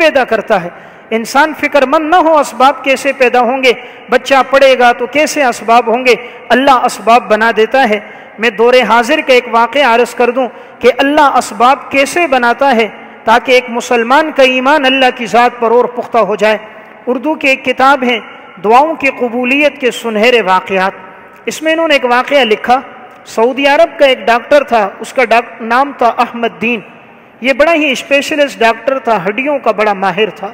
پیدا کرتا ہے۔ انسان فکر مند نہ ہو اسباب کیسے پیدا ہوں گے، بچہ پڑھے گا تو کیسے اسباب ہوں گے، اللہ اسباب بنا دیتا ہے۔ میں دور حاضر کا ایک واقعہ عرض کر دوں کہ اللہ اسباب کیسے بناتا ہے تاکہ ایک مسلمان کا ایمان اللہ کی ذات پر اور پختہ ہو جائے۔ اردو کی ایک کتاب ہے دعاؤں کی قبولیت کے سنہرے واقعات، اس میں انہوں نے ایک واقعہ لکھا۔ سعودی عرب کا ایک ڈاکٹر تھا، اس کا نام تھا احمد دین۔ یہ بڑا ہی اسپیشلسٹ ڈاکٹر تھا، ہڈیوں کا بڑا ماہر تھا،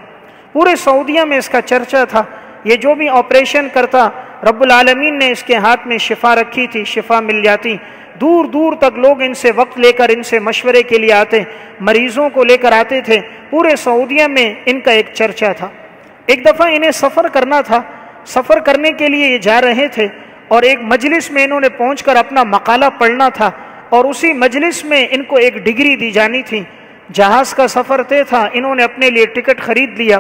پورے سعودیہ میں اس کا چرچا تھا۔ یہ جو بھی آپریشن کرتا رب العالمین نے اس کے ہاتھ میں شفا رکھی تھی، شفا مل جاتی۔ دور دور تک لوگ ان سے وقت لے کر ان سے مشورے کے لیے آتے، مریضوں کو لے کر آتے تھے، پورے سعودیہ میں ان کا ایک چرچا تھا۔ ایک دفعہ انہیں سفر کرنا تھا، سفر کرنے کے لیے یہ جا رہے تھے اور ایک مجلس میں انہوں نے پہنچ کر اپنا مقالہ پڑھنا تھا، اور اسی مجلس میں ان کو ایک ڈگری دی جانی تھی۔ جہاز کا سفر طے تھا، انہوں نے اپنے لیے ٹکٹ خرید لیا۔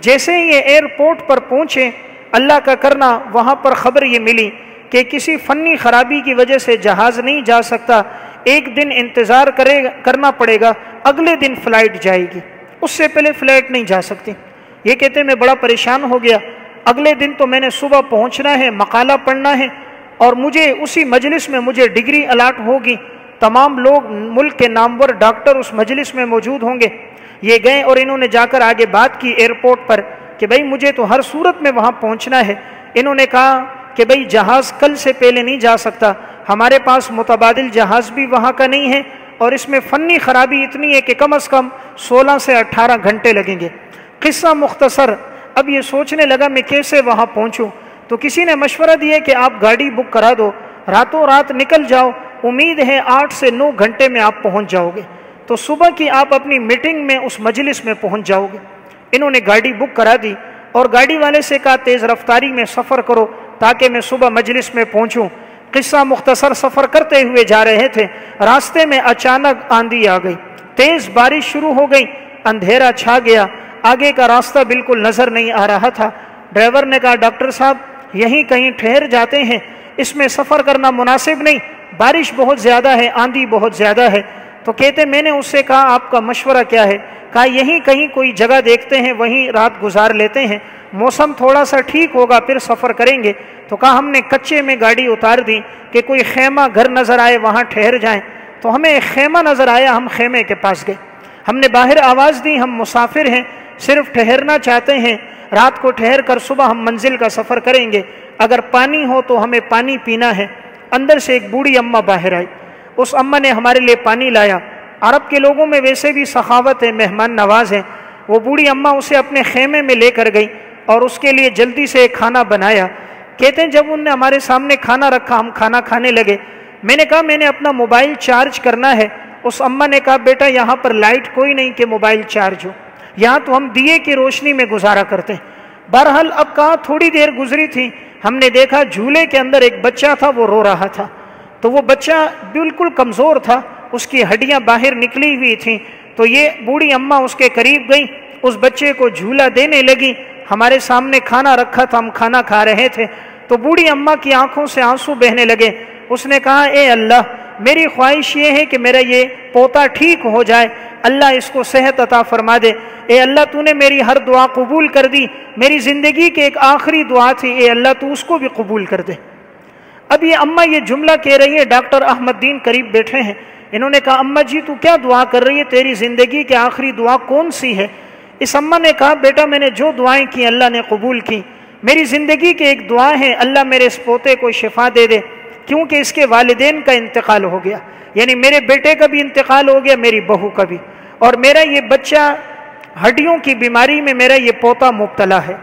جیسے ہی یہ ایئرپورٹ پر پہنچے، اللہ کا کرنا وہاں پر خبر یہ ملی کہ کسی فنی خرابی کی وجہ سے جہاز نہیں جا سکتا، ایک دن انتظار کرنا پڑے گا، اگلے دن فلائٹ جائے گی، اس سے پہلے فلائٹ نہیں جا سکتی۔ یہ کہتے میں بڑا پریشان ہو گیا، اگلے دن تو میں نے صبح پہنچنا ہے، مقالہ پڑھنا ہے، اور مجھے اسی مجلس میں مجھے ڈگری الاٹ ہوگی، تمام لوگ ملک کے نامور ڈاکٹر اس مجلس میں موجود ہوں گے۔ یہ گئے اور انہوں نے جا کر آگے بات کی ایئرپورٹ پر کہ بھائی مجھے تو ہر صورت میں وہاں پہنچنا ہے۔ انہوں نے کہا کہ بھائی جہاز کل سے پہلے نہیں جا سکتا، ہمارے پاس متبادل جہاز بھی وہاں کا نہیں ہے، اور اس میں فنی خرابی اتنی ہے کہ کم از کم 16 سے 18 گھنٹے لگیں گے۔ قصہ مختصر، اب یہ سوچنے لگا میں کیسے وہاں پہنچوں، تو کسی نے مشورہ دیا کہ آپ گاڑی بک کرا دو، راتوں رات نکل جاؤ، امید ہے 8 سے 9 گھنٹے میں آپ پہنچ جاؤ گے، تو صبح کی آپ اپنی میٹنگ میں اس مجلس میں پہنچ جاؤ گے۔ انہوں نے گاڑی بک کرا دی اور گاڑی والے سے کہا تیز رفتاری میں سفر کرو تاکہ میں صبح مجلس میں پہنچوں۔ قصہ مختصر، سفر کرتے ہوئے جا رہے تھے، راستے میں اچانک آندھی آ گئی، تیز بارش شروع ہو گئی، اندھیرا چھا گیا، آگے کا راستہ بالکل نظر نہیں آ رہا تھا۔ ڈرائیور نے کہا ڈاکٹر صاحب یہیں کہیں ٹھہر جاتے ہیں، اس میں سفر کرنا مناسب نہیں، بارش بہت زیادہ ہے، آندھی بہت زیادہ ہے۔ تو کہتے میں نے اس سے کہا آپ کا مشورہ کیا ہے؟ کہا یہیں کہیں کوئی جگہ دیکھتے ہیں، وہیں رات گزار لیتے ہیں، موسم تھوڑا سا ٹھیک ہوگا پھر سفر کریں گے۔ تو کہا ہم نے کچے میں گاڑی اتار دی کہ کوئی خیمہ گھر نظر آئے وہاں ٹھہر جائیں۔ تو ہمیں ایک خیمہ نظر آیا، ہم خیمے کے پاس گئے، ہم نے باہر آواز دی ہم مسافر ہیں، صرف ٹھہرنا چاہتے ہیں، رات کو ٹھہر کر صبح ہم منزل کا سفر کریں گے، اگر پانی ہو تو ہمیں پانی پینا ہے۔ اندر سے ایک بوڑھی اماں باہر آئی، اس اماں نے ہمارے لیے پانی لایا۔ عرب کے لوگوں میں ویسے بھی سخاوت ہے، مہمان نواز ہیں۔ وہ بوڑھی اماں اسے اپنے خیمے میں لے کر گئی اور اس کے لیے جلدی سے کھانا بنایا۔ کہتے ہیں جب انہوں نے ہمارے سامنے کھانا رکھا، ہم کھانا کھانے لگے، میں نے کہا میں نے اپنا موبائل چارج کرنا ہے۔ اس اماں نے کہا بیٹا یہاں پر لائٹ کوئی نہیں کہ موبائل چارج ہو، یہاں تو ہم دیے کی روشنی میں گزارا کرتے ہیں۔ بہرحال اب کہا تھوڑی دیر گزری تھی، ہم نے دیکھا جھولے کے اندر ایک بچہ تھا، وہ رو رہا تھا، تو وہ بچہ بالکل کمزور تھا، اس کی ہڈیاں باہر نکلی ہوئی تھیں۔ تو یہ بوڑھی اماں اس کے قریب گئی، اس بچے کو جھولا دینے لگی۔ ہمارے سامنے کھانا رکھا تھا، ہم کھانا کھا رہے تھے، تو بوڑھی اماں کی آنکھوں سے آنسو بہنے لگے۔ اس نے کہا اے اللہ، میری خواہش یہ ہے کہ میرا یہ پوتا ٹھیک ہو جائے، اللہ اس کو صحت عطا فرما دے۔ اے اللہ تو نے میری ہر دعا قبول کر دی، میری زندگی کی ایک آخری دعا تھی، اے اللہ تو اس کو بھی قبول کر دے۔ اب یہ اماں یہ جملہ کہہ رہی ہے، ڈاکٹر احمد دین قریب بیٹھے ہیں۔ انہوں نے کہا اماں جی تو کیا دعا کر رہی ہے، تیری زندگی کی آخری دعا کون سی ہے؟ اس اماں نے کہا بیٹا میں نے جو دعائیں کی اللہ نے قبول کی، میری زندگی کی ایک دعا ہے اللہ میرے اس پوتے کو شفا دے دے، کیونکہ اس کے والدین کا انتقال ہو گیا، یعنی میرے بیٹے کا بھی انتقال ہو گیا، میری بہو کا بھی، اور میرا یہ بچہ ہڈیوں کی بیماری میں میرا یہ پوتا مبتلا ہے۔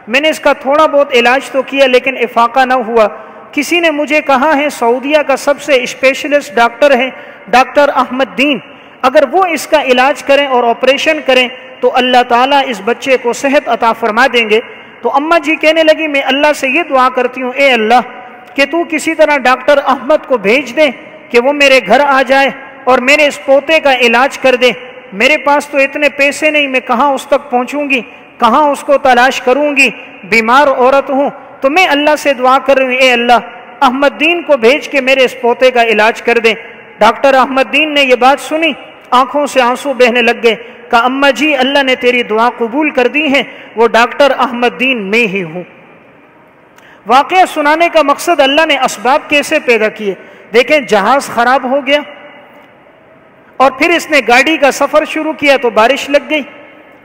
میں نے اس کا تھوڑا بہت علاج تو کیا لیکن افاقہ نہ ہوا۔ کسی نے مجھے کہا ہے سعودیہ کا سب سے اسپیشلسٹ ڈاکٹر ہے ڈاکٹر احمد دین، اگر وہ اس کا علاج کریں اور آپریشن کریں تو اللہ تعالیٰ اس بچے کو صحت عطا فرما دیں گے۔ تو اماں جی کہنے لگی میں اللہ سے یہ دعا کرتی ہوں اے اللہ کہ تو کسی طرح ڈاکٹر احمد کو بھیج دے کہ وہ میرے گھر آ جائے اور میرے اس پوتے کا علاج کر دے۔ میرے پاس تو اتنے پیسے نہیں، میں کہاں اس تک پہنچوں گی، کہاں اس کو تلاش کروں گی، بیمار عورت ہوں۔ تو میں اللہ سے دعا کر رہی ہوں اے اللہ احمد دین کو بھیج کے میرے اس پوتے کا علاج کر دے۔ ڈاکٹر احمد دین نے یہ بات سنی، آنکھوں سے آنسو بہنے لگ گئے۔ کہا اماں جی اللہ نے تیری دعا قبول کر دی ہے، وہ ڈاکٹر احمد دین میں ہی ہوں۔ واقعہ سنانے کا مقصد اللہ نے اسباب کیسے پیدا کیے۔ دیکھیں جہاز خراب ہو گیا اور پھر اس نے گاڑی کا سفر شروع کیا تو بارش لگ گئی،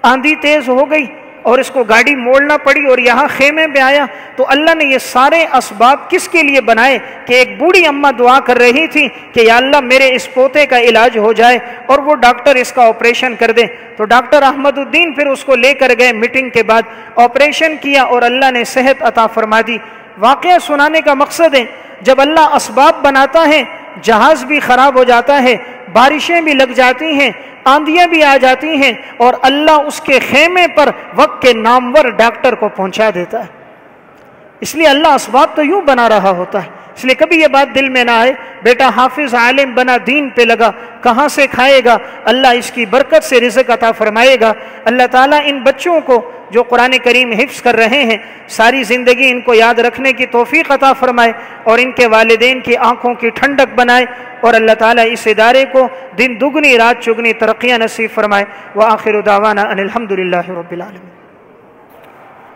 آندھی تیز ہو گئی اور اس کو گاڑی موڑنا پڑی اور یہاں خیمے پہ آیا۔ تو اللہ نے یہ سارے اسباب کس کے لیے بنائے کہ ایک بوڑھی اماں دعا کر رہی تھی کہ یا اللہ میرے اس پوتے کا علاج ہو جائے اور وہ ڈاکٹر اس کا آپریشن کر دے۔ تو ڈاکٹر احمد الدین پھر اس کو لے کر گئے، میٹنگ کے بعد آپریشن کیا اور اللہ نے صحت عطا فرما دی۔ واقعہ سنانے کا مقصد ہے جب اللہ اسباب بناتا ہے، جہاز بھی خراب ہو جاتا ہے، بارشیں بھی لگ جاتی ہیں، آندھیاں بھی آ جاتی ہیں، اور اللہ اس کے خیمے پر وقت کے نامور ڈاکٹر کو پہنچا دیتا ہے۔ اس لیے اللہ اسباب تو یوں بنا رہا ہوتا ہے۔ اس لیے کبھی یہ بات دل میں نہ آئے بیٹا حافظ عالم بنا دین پہ لگا، کہاں سے کھائے گا؟ اللہ اس کی برکت سے رزق عطا فرمائے گا۔ اللہ تعالیٰ ان بچوں کو جو قرآن کریم حفظ کر رہے ہیں ساری زندگی ان کو یاد رکھنے کی توفیق عطا فرمائے اور ان کے والدین کی آنکھوں کی ٹھنڈک بنائے، اور اللہ تعالیٰ اس ادارے کو دن دگنی رات چگنی ترقیاں نصیب فرمائے۔ وآخر دعوانا ان الحمدللہ رب العالمین۔